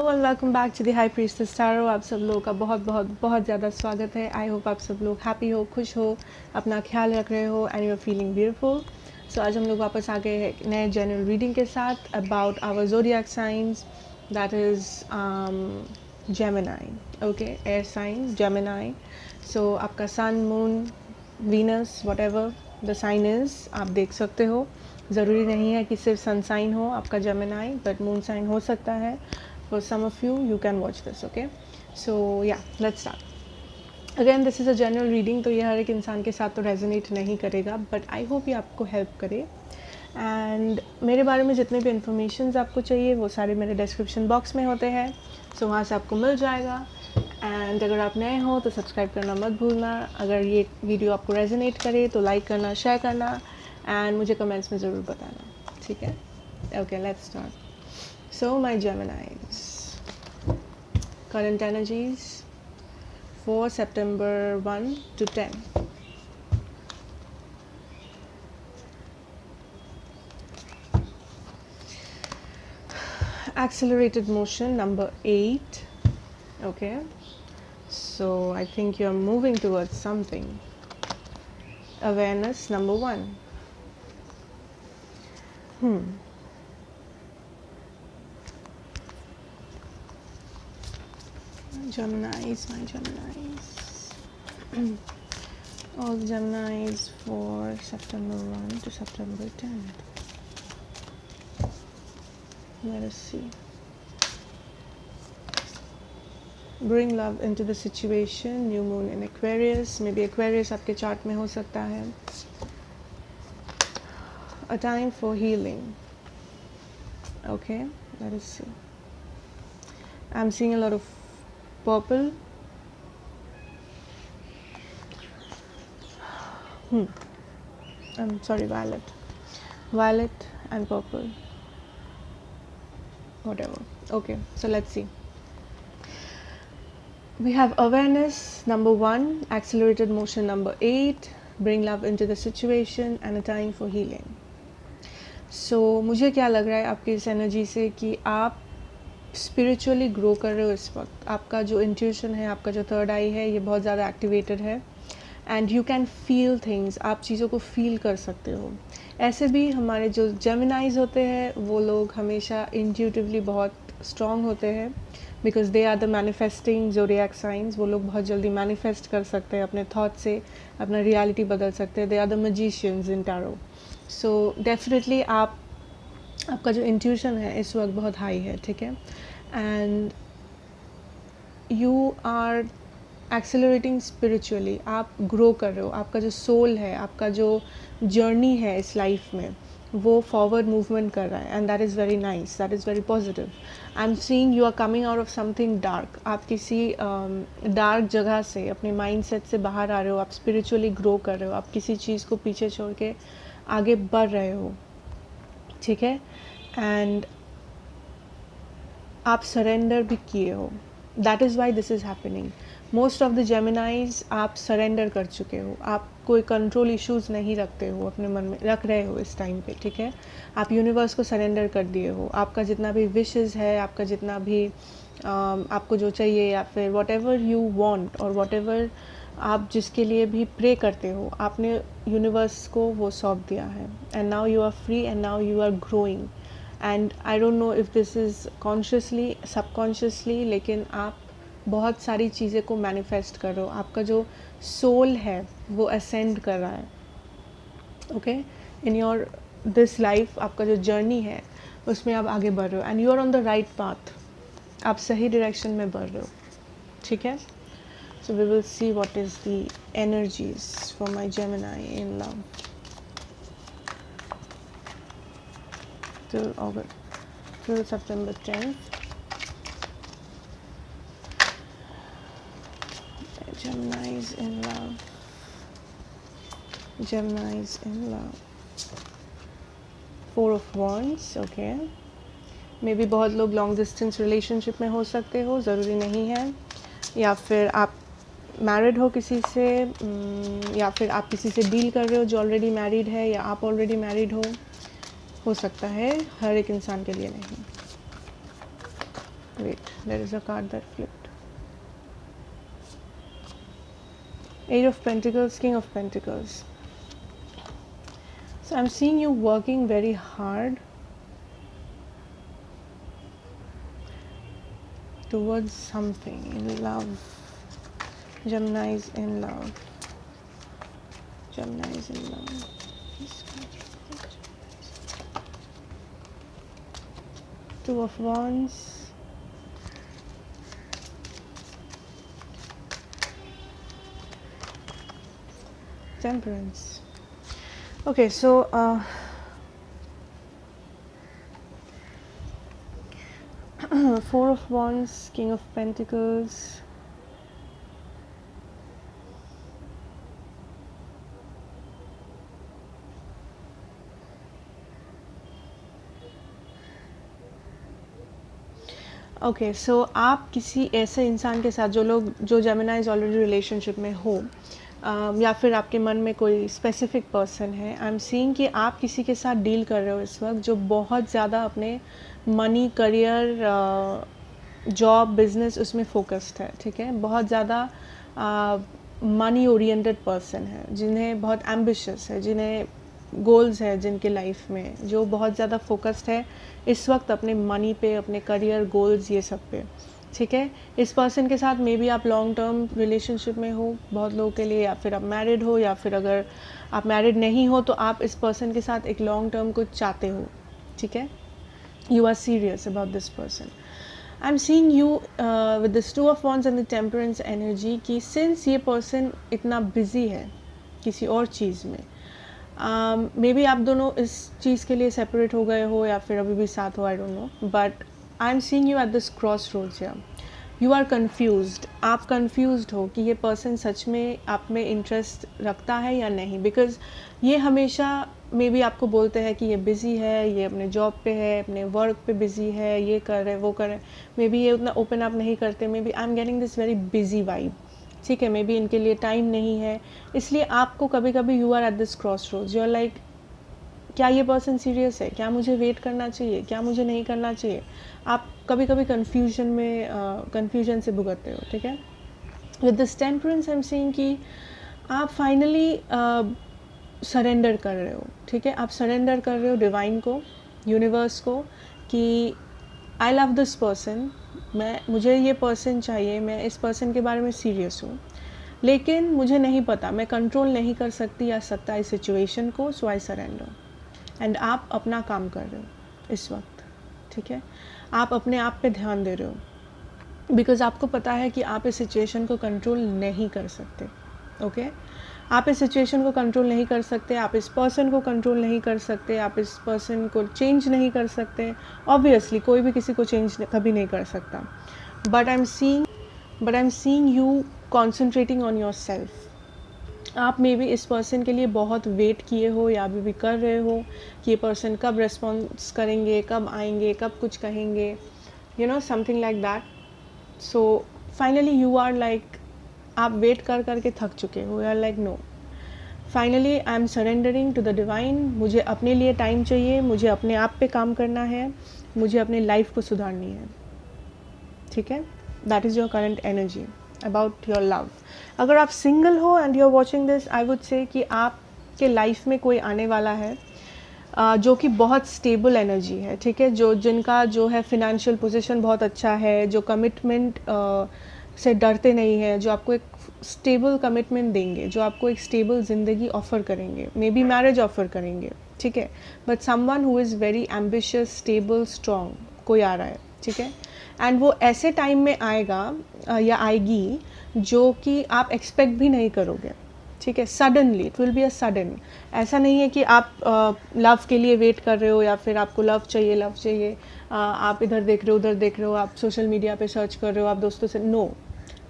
Hello and welcome back to the high priestess tarot. आप सब लोगों का बहुत बहुत बहुत ज़्यादा स्वागत है। आई होप आप सब लोग हैप्पी हो, खुश हो, अपना ख्याल रख रहे हो and you are feeling beautiful. So आज हम लोग वापस आ गए हैं नए जनरल रीडिंग के साथ about our zodiac science, that is Gemini. Okay, air sign Gemini. So आपका sun, moon, Venus, whatever the sign is, आप देख सकते हो। ज़रूरी नहीं है कि सिर्फ सन साइन हो आपका जेमिनी, बट मून साइन हो सकता है। For some of you, you can watch this, okay? So yeah, let's start. Again, this is a general reading, तो ये हर एक इंसान के साथ तो रेजोनेट नहीं करेगा, बट आई होप ये आपको हेल्प करे। एंड मेरे बारे में जितने भी इंफॉर्मेशन आपको चाहिए वो सारे मेरे डिस्क्रिप्शन बॉक्स में होते हैं, सो वहाँ से आपको मिल जाएगा। एंड अगर आप नए हो तो सब्सक्राइब करना मत भूलना। अगर ये वीडियो आपको रेजोनेट करे तो लाइक करना, शेयर करना एंड मुझे कमेंट्स में ज़रूर बताना, ठीक है? Okay, let's start. So my Geminis, current energies for September 1 to 10. Accelerated motion number 8. Okay, so I think you're moving towards something. Awareness number 1. Geminis, my Geminis. All the Geminis for September 1 to September 10. Let us see. Bring love into the situation. New moon in Aquarius. Maybe Aquarius आपके chart में हो सकता है. A time for healing. Okay, let us see. I'm seeing a lot of purple. I'm sorry, violet. Violet and purple. Whatever. Okay, so let's see. We have awareness number 1, accelerated motion number 8, bring love into the situation and a time for healing. So मुझे क्या लग रहा है आपकी इस energy से कि आप स्पिरिचुअली ग्रो कर रहे हो इस वक्त। आपका जो इंट्यूशन है, आपका जो थर्ड आई है, ये बहुत ज़्यादा एक्टिवेटेड है and you can feel things. आप चीज़ों को फील कर सकते हो। ऐसे भी हमारे जो जेमिनाइज होते हैं वो लोग हमेशा इंट्यूटिवली बहुत स्ट्रॉन्ग होते हैं, because they are the manifesting zodiac signs. वो लोग बहुत जल्दी मैनिफेस्ट कर सकते हैं, अपने थॉट से अपना रियलिटी बदल सकते हैं। They are the magicians in tarot. So definitely आपका जो इंट्यूशन है इस वक्त बहुत हाई है, ठीक है? And you are accelerating spiritually, आप ग्रो कर रहे हो। आपका जो सोल है, आपका जो जर्नी है इस लाइफ में, वो फॉरवर्ड मूवमेंट कर रहा है and that is very nice, that is very positive. I am seeing you are coming out of something dark. आप किसी डार्क जगह से, अपने माइंड सेट से बाहर आ रहे हो। आप स्पिरिचुअली ग्रो कर रहे हो। आप किसी चीज़ को पीछे छोड़ के आगे बढ़ रहे हो, ठीक है? एंड आप सरेंडर भी किए हो। That is why this is happening. Most of the जेमिनाइज आप सरेंडर कर चुके हो। आप कोई कंट्रोल इश्यूज़ नहीं रखते हो, अपने मन में रख रहे हो इस टाइम पे, ठीक है? आप यूनिवर्स को सरेंडर कर दिए हो। आपका जितना भी विशेज़ है, आपका जितना भी आपको जो चाहिए, या फिर वॉट एवर यू वॉन्ट और वॉट एवर आप जिसके लिए भी प्रे करते हो, आपने यूनिवर्स को वो सौंप दिया है। And now you are free and now you are growing. And I don't know if this is consciously, subconsciously, लेकिन आप बहुत सारी चीज़ें को मैनिफेस्ट कर रहे हो। आपका जो सोल है वो असेंड कर रहा है, okay? In your this life आपका जो जर्नी है उसमें आप आगे बढ़ रहे हो and you are on the right path. आप सही डायरेक्शन में बढ़ रहे हो, ठीक है? So we will see what is the energies for my Gemini in love till September 10th. Geminis in love. Geminis in love. 4 of Wands. Okay. May be बहुत लोग लॉन्ग डिस्टेंस रिलेशनशिप में हो सकते हो, ज़रूरी नहीं है। या फिर आप मैरिड हो किसी से, या फिर आप किसी से डील कर रहे हो जो ऑलरेडी मैरिड है, या आप ऑलरेडी मैरिड हो सकता है। हर एक इंसान के लिए नहीं। wait, there is a card that flipped. Eight of Pentacles, King of Pentacles. So I'm seeing you working very hard towards something in love. Gemini's in love. Gemini's in love. Two of Wands. Temperance. Okay, so Four of Wands, King of Pentacles. Okay so आप किसी ऐसे इंसान के साथ जो जेमिनाइज already relationship में हो, या फिर आपके मन में कोई स्पेसिफिक पर्सन है, आई एम सीइंग कि आप किसी के साथ डील कर रहे हो इस वक्त जो बहुत ज़्यादा अपने मनी, करियर, जॉब, बिजनेस उसमें फोकस्ड है, ठीक है। बहुत ज़्यादा मनी ओरिएंटेड पर्सन है, जिन्हें बहुत एम्बिशियस है, जिन्हें गोल्स है जिनके लाइफ में, जो बहुत ज़्यादा फोकस्ड है इस वक्त अपने मनी पे, अपने करियर, गोल्स, ये सब पे, ठीक है। इस पर्सन के साथ मे बी आप लॉन्ग टर्म रिलेशनशिप में हो बहुत लोगों के लिए, या फिर आप मैरिड हो, या फिर अगर आप मैरिड नहीं हो तो आप इस पर्सन के साथ एक लॉन्ग टर्म कुछ चाहते हो, ठीक है। You are serious about this person. I am seeing you with this two of wands and the temperance energy कि सिंस ये पर्सन इतना बिजी है किसी और चीज़ में, मे बी आप दोनों इस चीज़ के लिए सेपरेट हो गए हो या फिर अभी भी साथ हो, I don't know, but I am seeing you at this crossroads. या यू आर कन्फ्यूज्ड, आप कन्फ्यूज्ड हो कि ये पर्सन सच में आप में इंटरेस्ट रखता है या नहीं, बिकॉज ये हमेशा मे बी आपको बोलते हैं कि ये बिज़ी है, ये अपने जॉब पे है, अपने वर्क पे बिज़ी है, ये कर रहे वो कर रहे, मे बी ये उतना ओपन अप नहीं करते, maybe I am getting this very busy vibe, ठीक है। मे बी इनके लिए टाइम नहीं है, इसलिए आपको कभी कभी you are at this crossroads, you are like क्या ये पर्सन सीरियस है, क्या मुझे वेट करना चाहिए, क्या मुझे नहीं करना चाहिए। आप कभी कभी कन्फ्यूजन से भुगतते हो, ठीक है। With this temperance I am seeing कि आप फाइनली सरेंडर कर रहे हो, ठीक है। आप सरेंडर कर रहे हो डिवाइन को, यूनिवर्स को, कि आई लव दिस पर्सन, मुझे ये पर्सन चाहिए, मैं इस पर्सन के बारे में सीरियस हूँ, लेकिन मुझे नहीं पता, मैं कंट्रोल नहीं कर सकती या सकता इस सिचुएशन को, सो आई सरेंडर। एंड आप अपना काम कर रहे हो इस वक्त, ठीक है। आप अपने आप पे ध्यान दे रहे हो, बिकॉज आपको पता है कि आप इस सिचुएशन को कंट्रोल नहीं कर सकते, ओके। आप इस सिचुएशन को कंट्रोल नहीं कर सकते, आप इस पर्सन को कंट्रोल नहीं कर सकते, आप इस पर्सन को चेंज नहीं कर सकते, ऑब्वियसली कोई भी किसी को चेंज कभी नहीं कर सकता, but I am seeing you concentrating on your self. आप मे बी इस पर्सन के लिए बहुत वेट किए हो या अभी भी कर रहे हो कि ये पर्सन कब रिस्पॉन्स करेंगे, कब आएंगे, कब कुछ कहेंगे, you know, something like that. So finally you are like, आप वेट कर करके थक चुके हो, you are like no, finally I am surrendering to the divine, मुझे अपने लिए टाइम चाहिए, मुझे अपने आप पे काम करना है, मुझे अपने लाइफ को सुधारनी है, ठीक है। That is your current energy about your love. अगर आप सिंगल हो and you are watching this, I would say कि आपके लाइफ में कोई आने वाला है जो कि बहुत स्टेबल एनर्जी है, ठीक है, जिनका जो है फिनेंशियल पोजीशन बहुत अच्छा है, जो कमिटमेंट से डरते नहीं हैं, जो आपको एक स्टेबल कमिटमेंट देंगे, जो आपको एक स्टेबल ज़िंदगी ऑफ़र करेंगे, मे बी मैरिज ऑफ़र करेंगे, ठीक है, but someone who is very ambitious, stable, strong कोई आ रहा है, ठीक है। एंड वो ऐसे टाइम में आएगा या आएगी जो कि आप एक्सपेक्ट भी नहीं करोगे, ठीक है। Suddenly it will be a sudden, ऐसा नहीं है कि आप लव के लिए वेट कर रहे हो या फिर आपको लव चाहिए, आप इधर देख रहे हो, उधर देख रहे हो, आप सोशल मीडिया पे सर्च कर रहे हो, आप दोस्तों से, नो,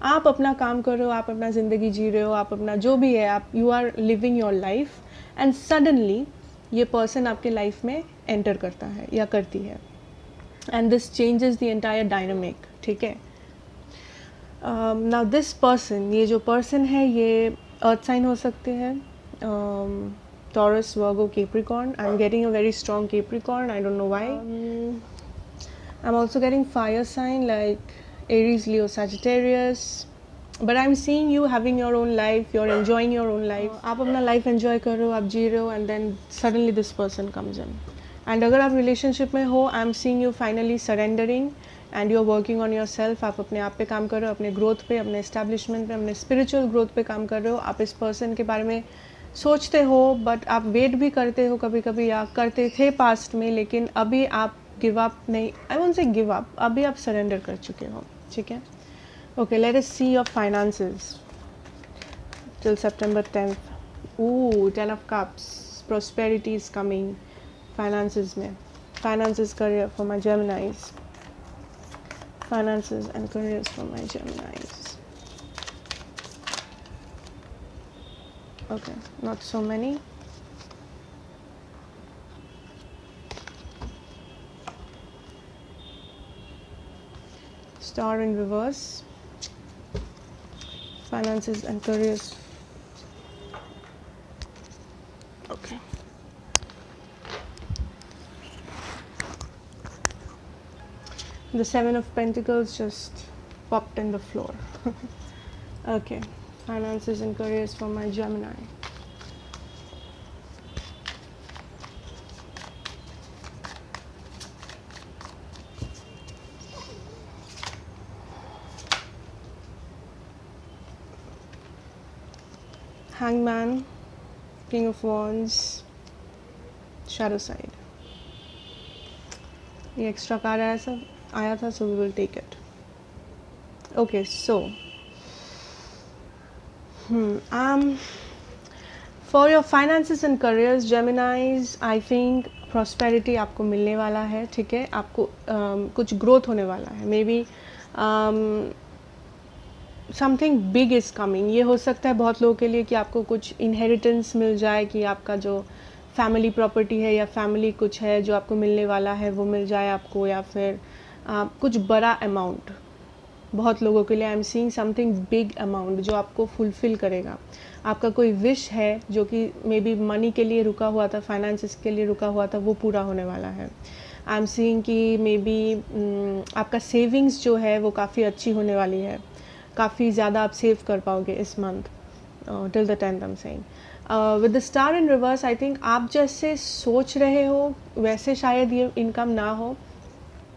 आप अपना काम कर रहे हो, आप अपना ज़िंदगी जी रहे हो, आप अपना जो भी है, आप you are living your life, and suddenly ये पर्सन आपके लाइफ में एंटर करता है या करती है, and this changes the entire dynamic, ठीक है। नाउ दिस पर्सन, ये जो पर्सन है ये अर्थ साइन हो सकते हैं, taurus, Virgo, Capricorn. I am getting a very strong Capricorn, I don't know why. I'm also getting fire sign like Aries, Leo, Sagittarius. But I'm seeing you having your own life, you're enjoying your own life. आप अपना life enjoy कर रहे हो, आप जी रहे हो, and then suddenly this person comes in. And अगर आप relationship में हो, I'm seeing you finally surrendering and you're working on yourself. आप अपने आप पे काम कर रहे हो, अपने growth पे, अपने establishment पे, अपने spiritual growth पे काम कर रहे हो. आप इस person के बारे में सोचते हो, but आप wait भी करते हो कभी कभी, या करते थे past में, लेकिन अभी आप give up नहीं, I won't say give up, अभी आप surrender कर चुके हो. ठीक है. Okay, let us see your finances till September 10th. Ooh, 10 of Cups. Prosperity is coming. Finances mein. Finances, career for my Geminis. Finances and careers for my Geminis. Okay, not so many. Star in reverse. Finances and careers. Okay. The Seven of Pentacles just popped in the floor. Okay. Finances and careers for my Gemini. Hangman, King of Wands, Shadow Side. ये extra card आया था, so we will take it. Okay, so for your finances and careers, Geminis, I think prosperity आपको मिलने वाला है. ठीक है, आपको कुछ growth होने वाला है. Maybe something big is coming. ये हो सकता है बहुत लोगों के लिए कि आपको कुछ इनहेरिटेंस मिल जाए, कि आपका जो फैमिली प्रॉपर्टी है या फैमिली कुछ है जो आपको मिलने वाला है वो मिल जाए आपको, या फिर कुछ बड़ा अमाउंट. बहुत लोगों के लिए आई am seeing something big amount जो आपको फुलफ़िल करेगा. आपका कोई विश है जो कि मे बी मनी के लिए रुका हुआ था, फाइनेंसिस के लिए रुका हुआ था, वो पूरा होने वाला है. आई एम सीइंग कि मे बी आपका सेविंग्स जो है वो काफ़ी अच्छी होने वाली है. काफ़ी ज़्यादा आप सेव कर पाओगे इस month till the 10th. I am saying with the star in reverse, I think आप जैसे सोच रहे हो वैसे शायद ये इनकम ना हो.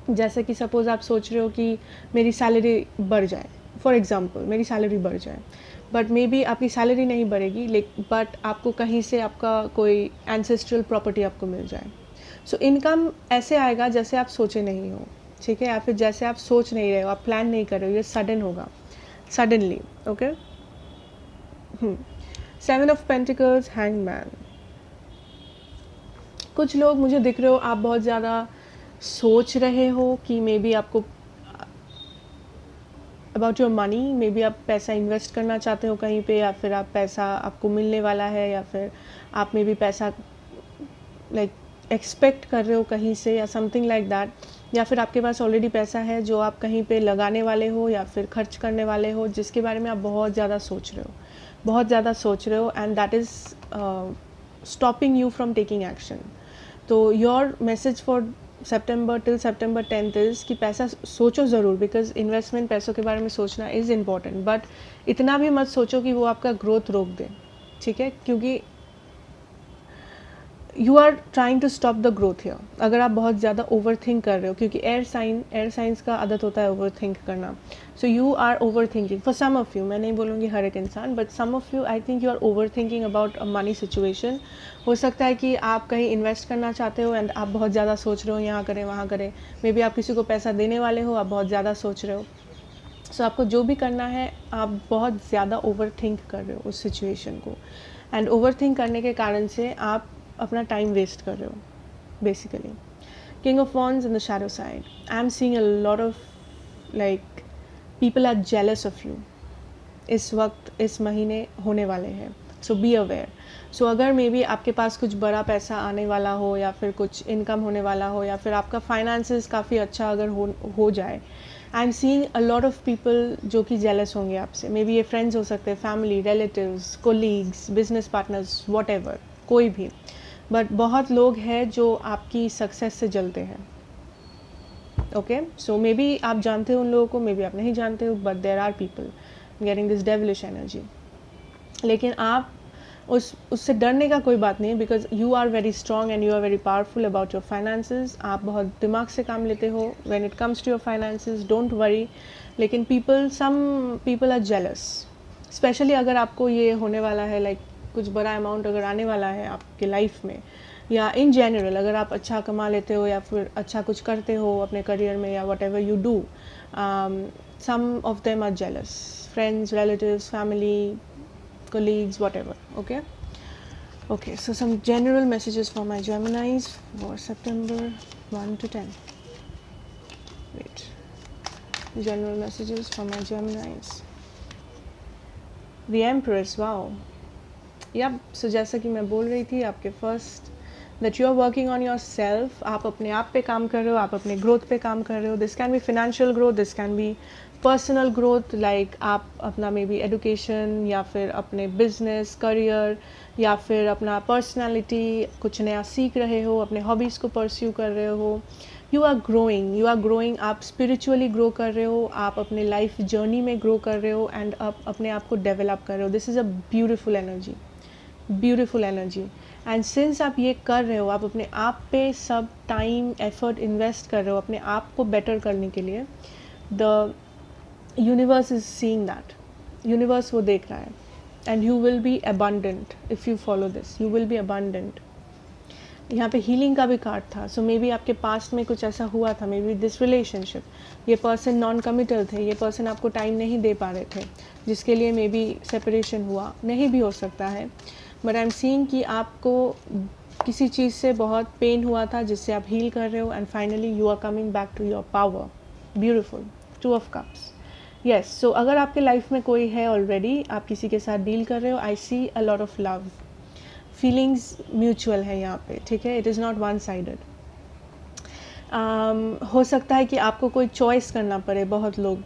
जैसे कि सपोज़ आप सोच रहे हो कि मेरी सैलरी बढ़ जाए, फॉर एग्ज़ाम्पल मेरी सैलरी बढ़ जाए, बट मे बी आपकी सैलरी नहीं बढ़ेगी, बट आपको कहीं से आपका कोई एंसेस्ट्रल प्रॉपर्टी आपको मिल जाए. सो इनकम ऐसे आएगा जैसे आप सोचे नहीं हो. ठीक है, या फिर जैसे आप सोच नहीं रहे हो, आप प्लान नहीं कर रहे हो, ये सडन होगा, suddenly. Okay. Seven of Pentacles, Hangman. कुछ लोग मुझे दिख रहे हो आप बहुत ज़्यादा सोच रहे हो कि मे बी आपको about your money, may be आप पैसा इन्वेस्ट करना चाहते हो कहीं पे, या फिर आप पैसा आपको मिलने वाला है, या फिर आप मे बी पैसा लाइक एक्सपेक्ट कर रहे हो कहीं से, या समथिंग लाइक दैट. या फिर आपके पास ऑलरेडी पैसा है जो आप कहीं पे लगाने वाले हो या फिर खर्च करने वाले हो, जिसके बारे में आप बहुत ज़्यादा सोच रहे हो, बहुत ज़्यादा सोच रहे हो, and that is stopping you from taking action. तो your message for September till September 10th is कि पैसा सोचो ज़रूर, बिकॉज इन्वेस्टमेंट पैसों के बारे में सोचना इज़ इम्पॉर्टेंट, बट इतना भी मत सोचो कि वो आपका ग्रोथ रोक दे. ठीक है, क्योंकि you are trying to stop the growth here. अगर आप बहुत ज़्यादा ओवर थिंक कर रहे हो, क्योंकि एयर साइंस का आदत होता है ओवर थिंक करना. So you are overthinking for some of you. मैं नहीं बोलूँगी हर एक इंसान, but some of you I think you are overthinking about a money situation. हो सकता है कि आप कहीं इन्वेस्ट करना चाहते हो एंड आप बहुत ज़्यादा सोच रहे हो, यहाँ करें वहाँ करें. मे बी आप किसी को पैसा देने वाले हो, आप बहुत ज़्यादा सोच रहे हो. सो आपको जो भी करना है, आप बहुत ज़्यादा ओवर थिंक कर रहे हो उस सिचुएशन को, एंड ओवर थिंक करने के कारण से आप अपना टाइम वेस्ट कर रहे हो basically. King of wands in the shadow side, I am seeing a lot of like people are jealous of you. इस वक्त इस महीने होने वाले हैं, सो बी अवेयर. सो अगर मे बी आपके पास कुछ बड़ा पैसा आने वाला हो, या फिर कुछ इनकम होने वाला हो, या फिर आपका फाइनेंसेस काफ़ी अच्छा अगर हो जाए, आई am seeing a lot of people जो कि जेलस होंगे आपसे. मे बी ये फ्रेंड्स हो सकते हैं, family, relatives, colleagues, business partners, what ever, कोई भी, बट बहुत लोग हैं जो आपकी सक्सेस से जलते हैं. ओके, सो मे बी आप जानते हो उन लोगों को, मे बी आप नहीं जानते हो, but there are people getting this devilish energy. लेकिन आप उससे डरने का कोई बात नहीं है, because you are very strong and you are very powerful about your finances. आप बहुत दिमाग से काम लेते हो when it comes to your finances, don't worry. लेकिन some people are jealous, specially अगर आपको ये होने वाला है, लाइक कुछ बड़ा अमाउंट अगर आने वाला है आपके लाइफ में, या इन जनरल अगर आप अच्छा कमा लेते हो या फिर अच्छा कुछ करते हो अपने करियर में या whatever you do, some of them are jealous, friends, relatives, family, colleagues, whatever. Okay, so some general messages for my Geminis for September 1 to 10. Wait, general messages for my Geminis. The Empress, wow. Yep, so जैसा कि मैं बोल रही थी आपके first, that you are working on yourself, आप अपने आप पे काम कर रहे हो, आप अपने ग्रोथ पे काम कर रहे हो. This can be financial growth, this can be personal growth, like आप अपना मे बी एडुकेशन या फिर अपने बिजनेस करियर या फिर अपना पर्सनालिटी कुछ नया सीख रहे हो, अपने हॉबीज़ को परस्यू कर रहे हो. यू आर ग्रोइंग, आप स्पिरिचुअली ग्रो कर रहे हो, आप अपने लाइफ जर्नी में ग्रो कर रहे हो एंड आप अपने आप को डेवलप कर रहे हो. This is a beautiful energy. And since आप ये कर रहे हो, आप अपने आप पे सब टाइम एफर्ट इन्वेस्ट कर रहे हो अपने आप को बेटर करने के लिए, the universe is seeing that. Universe वो देख रहा है and you will be abundant if you follow this. You will be abundant. यहाँ पे हीलिंग का भी कार्ड था, सो मे बी आपके पास्ट में कुछ ऐसा हुआ था, मे बी दिस रिलेशनशिप, ये पर्सन नॉन कमिटल थे, ये पर्सन आपको टाइम नहीं दे पा रहे थे, जिसके लिए मे बी सेपरेशन हुआ, नहीं भी हो सकता है. बट आई एम सीइंग कि आपको किसी चीज़ से बहुत पेन हुआ था जिससे आप हील कर रहे हो and finally you are coming back to your power. Beautiful. 2 of cups. Yes, so अगर आपके लाइफ में कोई है ऑलरेडी, आप किसी के साथ डील कर रहे हो, I see a lot of love, feelings mutual है यहाँ पे, ठीक है. It is not one sided. हो सकता है कि आपको कोई चॉइस करना पड़े, बहुत लोग,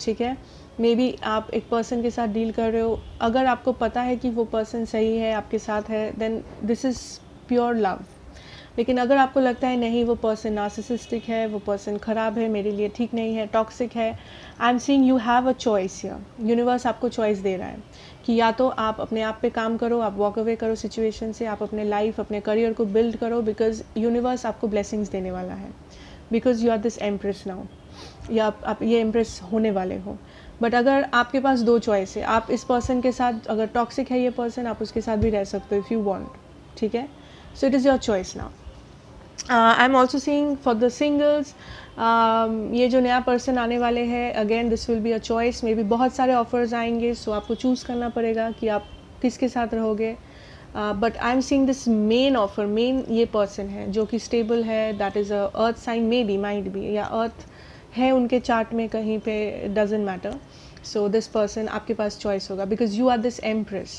ठीक है. मे बी आप एक पर्सन के साथ डील कर रहे हो, अगर आपको पता है कि वो पर्सन सही है, आपके साथ है, then this is pure love. लेकिन अगर आपको लगता है नहीं, वो पर्सन नार्सिसिस्टिक है, वो पर्सन ख़राब है, मेरे लिए ठीक नहीं है, टॉक्सिक है, I am seeing you have a choice here. Universe आपको चॉइस दे रहा है कि या तो आप अपने आप पे काम करो, आप वॉक अवे करो सिचुएशन से, आप अपने लाइफ, अपने करियर को बिल्ड करो, बिकॉज यूनिवर्स आपको ब्लेसिंग्स देने वाला है, because you are this empress now, या आप ये एम्प्रेस होने वाले हो. बट अगर आपके पास 2 चॉइस है, आप इस पर्सन के साथ, अगर टॉक्सिक है ये पर्सन, आप उसके साथ भी रह सकते हो इफ़ यू वांट, ठीक है. So it is your choice now. I am also seeing for the singles, ये जो नया पर्सन आने वाले हैं, again this will be a choice. May be बहुत सारे ऑफर्स आएंगे, सो आपको चूज़ करना पड़ेगा कि आप किसके साथ रहोगे. But I am seeing this main offer, main ये पर्सन है जो कि स्टेबल है, that is a earth sign, maybe, might be, या अर्थ है उनके चार्ट में कहीं पे, doesn't matter. So this person, आपके पास चॉइस होगा, because you are this empress,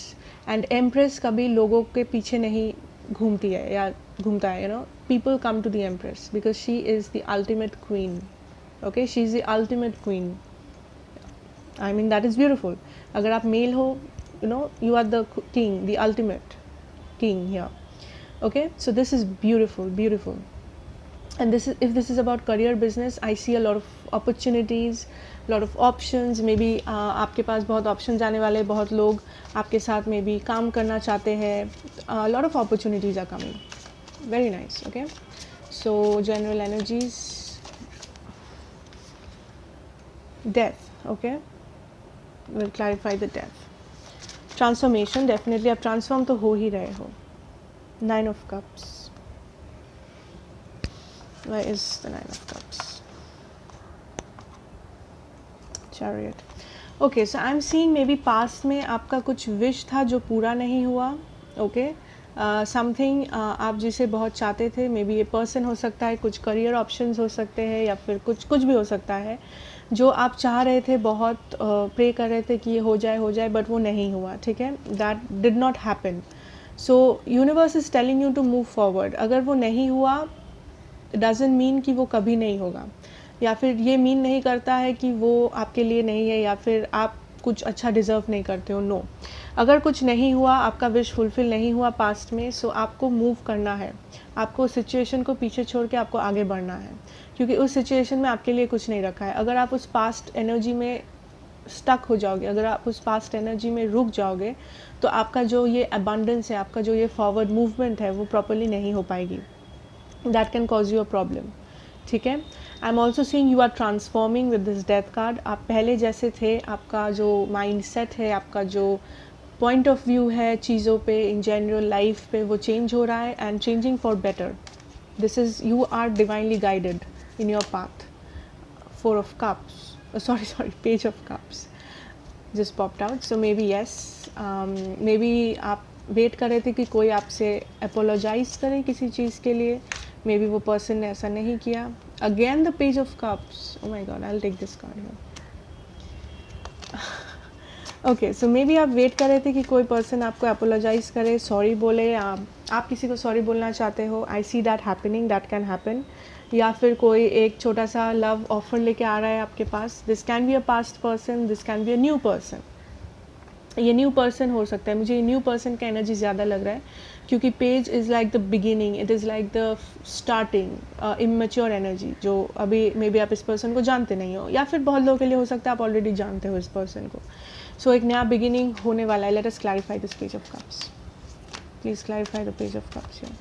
and empress कभी लोगों के पीछे नहीं घूमती है या घूमता है, you know. People come to the Empress because she is the ultimate queen. Okay, she is the ultimate queen. I mean, that is beautiful. अगर आप मेल हो, you know, you are the king, the ultimate king here. Okay, so this is beautiful. And if this is about career, business, I see a lot of opportunities, lot of options. Maybe आपके पास बहुत options आने वाले, बहुत लोग आपके साथ maybe काम करना चाहते हैं. Lot of opportunities are coming. Very nice. Okay, so general energies. Death. Okay, we'll clarify the death. Transformation, definitely आप ट्रांसफॉर्म तो हो ही रहे हो. 9 of cups. Where is the 9 of cups? Chariot. Okay, so I'm seeing maybe past में आपका कुछ wish था जो पूरा नहीं हुआ. Okay, समथिंग आप जिसे बहुत चाहते थे, मे बी ये पर्सन हो सकता है, कुछ करियर ऑप्शंस हो सकते हैं, या फिर कुछ भी हो सकता है जो आप चाह रहे थे, बहुत प्रे कर रहे थे कि ये हो जाए, बट वो नहीं हुआ, ठीक है. That did not happen. So universe is telling you to move forward. अगर वो नहीं हुआ, डजंट मीन कि वो कभी नहीं होगा, या फिर ये मीन नहीं करता है कि वो आपके लिए नहीं है, या फिर आप कुछ अच्छा डिज़र्व नहीं करते हो. नो, अगर कुछ नहीं हुआ, आपका विश फुलफिल नहीं हुआ पास्ट में, सो आपको मूव करना है, आपको सिचुएशन को पीछे छोड़ के आपको आगे बढ़ना है, क्योंकि उस सिचुएशन में आपके लिए कुछ नहीं रखा है। अगर आप उस पास्ट एनर्जी में स्टक हो जाओगे, अगर आप उस पास्ट एनर्जी में रुक जाओगे, तो आपका जो ये अबंडेंस है, आपका जो ये फॉरवर्ड मूवमेंट है, वो प्रॉपरली नहीं हो पाएगी। That can cause you a problem, ठीक है। I am also seeing you are transforming with this death card. आप पहले जैसे थे, आपका जो माइंड सेट है, आपका जो पॉइंट ऑफ व्यू है चीज़ों पे, इन जनरल लाइफ पे, वो चेंज हो रहा है and changing for better. This is, you are divinely guided in your path. 4 of cups, sorry, page of cups just popped out. So maybe yes, maybe आप wait कर रहे थे कि कोई आपसे अपोलोजाइज करे किसी चीज़ के लिए, मे बी वो पर्सन ने ऐसा नहीं किया। Again the page of cups, oh my God, I will take this card here. Okay, so maybe आप वेट कर रहे थे कि कोई पर्सन आपको अपोलोजाइज करे, सॉरी बोले, आप किसी को सॉरी बोलना चाहते हो। I see that happening, that can happen. या फिर कोई एक छोटा सा लव ऑफर लेके आ रहा है आपके पास। This can be a past person, this can be a new person. ये न्यू पर्सन हो सकता है, मुझे ये न्यू पर्सन का एनर्जी ज़्यादा लग रहा है, क्योंकि page is like the beginning, it is like the starting, immature energy, जो अभी मे बी आप इस पर्सन को जानते नहीं हो, या फिर बहुत लोगों के लिए हो सकता है आप ऑलरेडी जानते हो इस पर्सन को। सो एक नया बिगिनिंग होने वाला है। Let us clarify this page of cups, please clarify the page of cups here.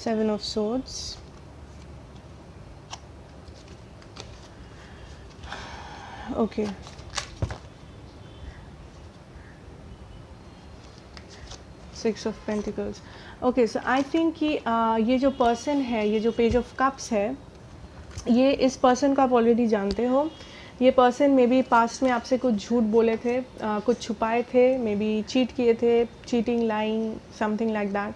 Seven of Swords, okay, Six of Pentacles, okay, so I think कि ये जो पर्सन है, ये जो पेज ऑफ कप्स है, ये इस पर्सन को आप ऑलरेडी जानते हो। ये पर्सन मे बी पास्ट में आपसे कुछ झूठ बोले थे, कुछ छुपाए थे, मे बी चीट किए थे, cheating, lying, something like that.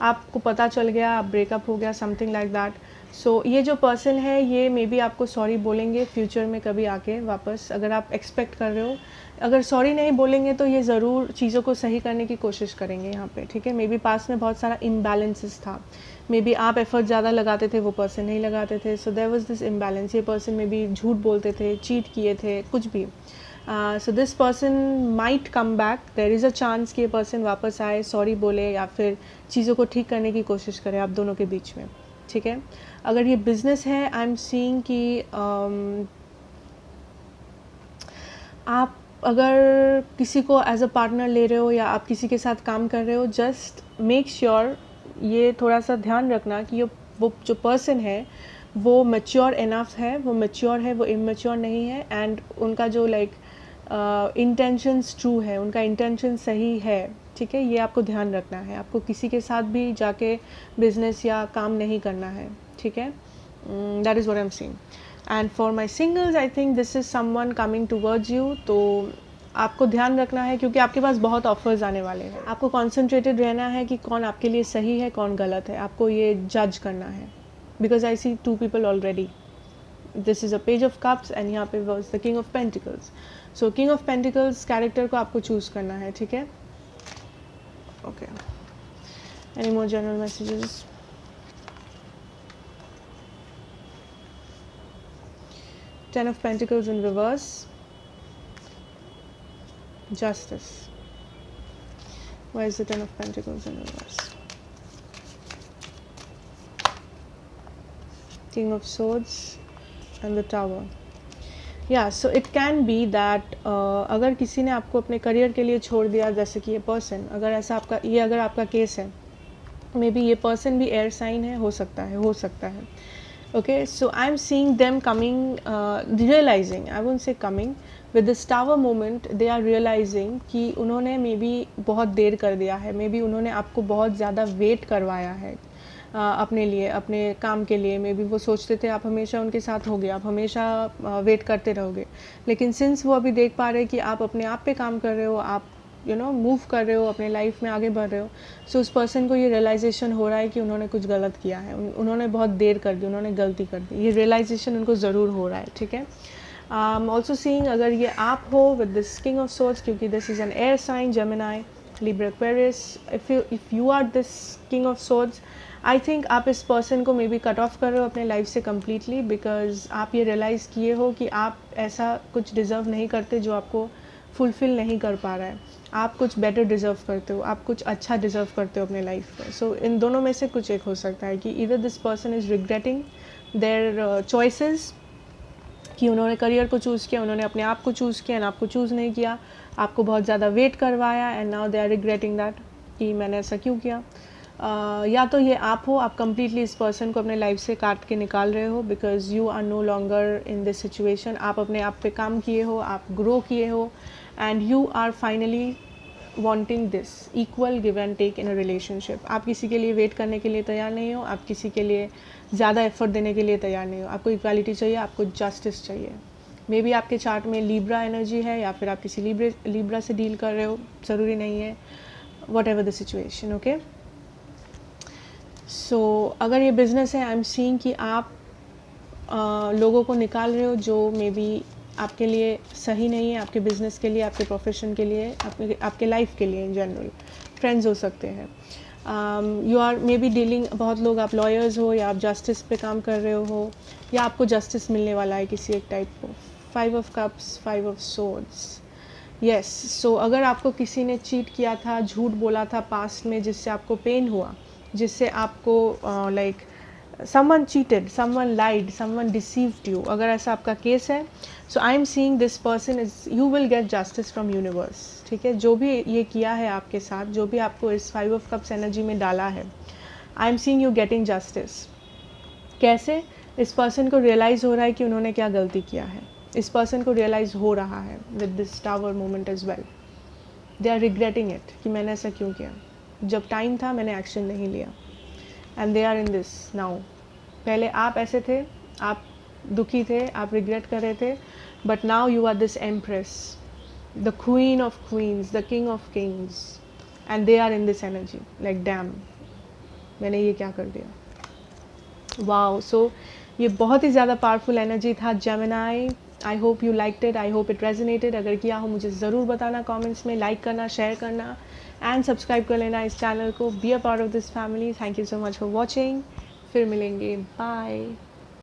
आपको पता चल गया, आप ब्रेकअप हो गया, समथिंग लाइक दैट। सो ये जो पर्सन है, ये मे बी आपको सॉरी बोलेंगे फ्यूचर में कभी आके वापस, अगर आप एक्सपेक्ट कर रहे हो। अगर सॉरी नहीं बोलेंगे तो ये ज़रूर चीज़ों को सही करने की कोशिश करेंगे यहाँ पे, ठीक है। मे बी पास्ट में बहुत सारा इम्बैलेंसेस था, मे बी आप एफर्ट ज़्यादा लगाते थे, वो पर्सन नहीं लगाते थे, so there was this imbalance. ये पर्सन में भी झूठ बोलते थे, चीट किए थे, कुछ भी। So this person might come back, there is a chance कि ये पर्सन वापस आए, सॉरी बोले, या फिर चीज़ों को ठीक करने की कोशिश करे आप दोनों के बीच में, ठीक है। अगर ये बिजनेस है, आई एम सीइंग कि आप अगर किसी को एज अ पार्टनर ले रहे हो या आप किसी के साथ काम कर रहे हो, जस्ट मेक श्योर, ये थोड़ा सा ध्यान रखना कि वो जो पर्सन है वो मैच्योर इनफ है, वो मैच्योर है, वो इमेच्योर नहीं है, एंड उनका जो लाइक इंटेंशंस ट्रू है, उनका इंटेंशन सही है, ठीक है। ये आपको ध्यान रखना है, आपको किसी के साथ भी जाके बिजनेस या काम नहीं करना है, ठीक है। That is what I am seeing. And for my singles, I think this is someone coming towards you. तो आपको ध्यान रखना है, क्योंकि आपके पास बहुत ऑफर्स आने वाले हैं। आपको कॉन्सेंट्रेटेड रहना है कि कौन आपके लिए सही है, कौन गलत है, आपको ये जज करना है। Because I see 2 people already. This is a page of cups and यहाँ पे was the king of pentacles. So king of pentacles character को आपको चूज़ करना है, ठीक है। Okay, any more general messages? Ten of Pentacles in reverse, Justice. Why is the Ten of Pentacles in reverse? King of Swords and the Tower. Yeah, so it can be that अगर किसी ने आपको अपने career के लिए छोड़ दिया, जैसे कि ये पर्सन, अगर ऐसा आपका, ये अगर आपका केस है, मे बी ये पर्सन भी एयर साइन है, हो सकता है। Okay, so I'm seeing them coming, realizing, I won't say coming, with this tower moment, they are realizing कि उन्होंने मे बी बहुत देर कर दिया है, मे बी उन्होंने आपको बहुत ज़्यादा वेट करवाया है अपने लिए, अपने काम के लिए। मे बी वो सोचते थे आप हमेशा उनके साथ होगे, आप हमेशा वेट करते रहोगे, लेकिन सिंस वो अभी देख पा रहे हैं कि आप अपने आप पे काम कर रहे हो, आप मूव कर रहे हो, अपने लाइफ में आगे बढ़ रहे हो, सो उस पर्सन को ये रियलाइजेशन हो रहा है कि उन्होंने कुछ गलत किया है, उन्होंने बहुत देर कर दी, उन्होंने गलती कर दी। ये रियलाइजेशन उनको ज़रूर हो रहा है, ठीक है। ऑल्सो सीइंग, अगर ये आप हो with this king of swords, क्योंकि this is an air sign, Gemini, Libra, Aquarius, if you are this king of swords, I think आप इस पर्सन को मे बी कट ऑफ कर रहे हो अपने लाइफ से कम्प्लीटली, बिकॉज आप ये रियलाइज़ किए हो कि आप ऐसा कुछ डिज़र्व नहीं करते जो आपको फुलफ़िल नहीं कर पा रहा है, आप कुछ बेटर डिज़र्व करते हो, आप कुछ अच्छा डिज़र्व करते हो अपने लाइफ में। सो इन दोनों में से कुछ एक हो सकता है कि either this person is regretting there choices, कि उन्होंने करियर को चूज़ किया, उन्होंने अपने आप को चूज़ किया एंड आपको चूज़ नहीं किया, आपको बहुत ज़्यादा वेट करवाया and now they are regretting that कि मैंने ऐसा क्यों किया। या तो ये आप हो, आप कम्प्लीटली इस पर्सन को अपने लाइफ से काट के निकाल रहे हो because you are no longer in this situation. आप अपने आप पे काम किए हो, आप ग्रो किए हो and you are finally wanting this equal give and take in a relationship. आप किसी के लिए वेट करने के लिए तैयार नहीं हो, आप किसी के लिए ज़्यादा एफर्ट देने के लिए तैयार नहीं हो। आपको इक्वालिटी चाहिए, आपको जस्टिस चाहिए। मे बी आपके चार्ट में लीब्रा एनर्जी है या फिर आप किसी लीब्रा से डील कर रहे हो, ज़रूरी नहीं है, whatever the situation. Okay, so अगर ये बिज़नेस है, आई एम सीइंग कि आप लोगों को निकाल रहे हो जो मे बी आपके लिए सही नहीं है, आपके बिज़नेस के लिए, आपके प्रोफेशन के लिए, आपके लाइफ के लिए इन जनरल। फ्रेंड्स हो सकते हैं, you are maybe dealing, बहुत लोग आप लॉयर्स हो या आप जस्टिस पे काम कर रहे हो या आपको जस्टिस मिलने वाला है किसी एक टाइप को। 5 of cups, 5 of swords, yes. So अगर आपको किसी ने चीट किया था, झूठ बोला था पास्ट में, जिससे आपको पेन हुआ, जिससे आपको like someone cheated, someone lied, someone deceived you, अगर ऐसा आपका केस है, so I am seeing this person is, you will get justice from universe। ठीक है, जो भी ये किया है आपके साथ, जो भी आपको इस 5 of cups एनर्जी में डाला है, I am seeing you getting justice। कैसे? इस पर्सन को रियलाइज़ हो रहा है कि उन्होंने क्या गलती किया है, इस पर्सन को रियलाइज़ हो रहा है with this tower moment as well. They are regretting it कि मैंने ऐसा क्यों किया, जब टाइम था मैंने एक्शन नहीं लिया, and they are in this now. पहले आप ऐसे थे, आप दुखी थे, आप रिग्रेट कर रहे थे, but now you are this empress, the queen of queens, the king of kings, and they are in this energy like damn, मैंने ये क्या कर दिया। वाओ, सो ये बहुत ही ज़्यादा पावरफुल एनर्जी था Gemini. I hope you liked it, I hope it resonated. अगर किया हो मुझे ज़रूर बताना कमेंट्स में, लाइक करना, शेयर करना एंड सब्सक्राइब कर लेना इस चैनल को। Be a part of this family. Thank you so much for watching. फिर मिलेंगे, बाय।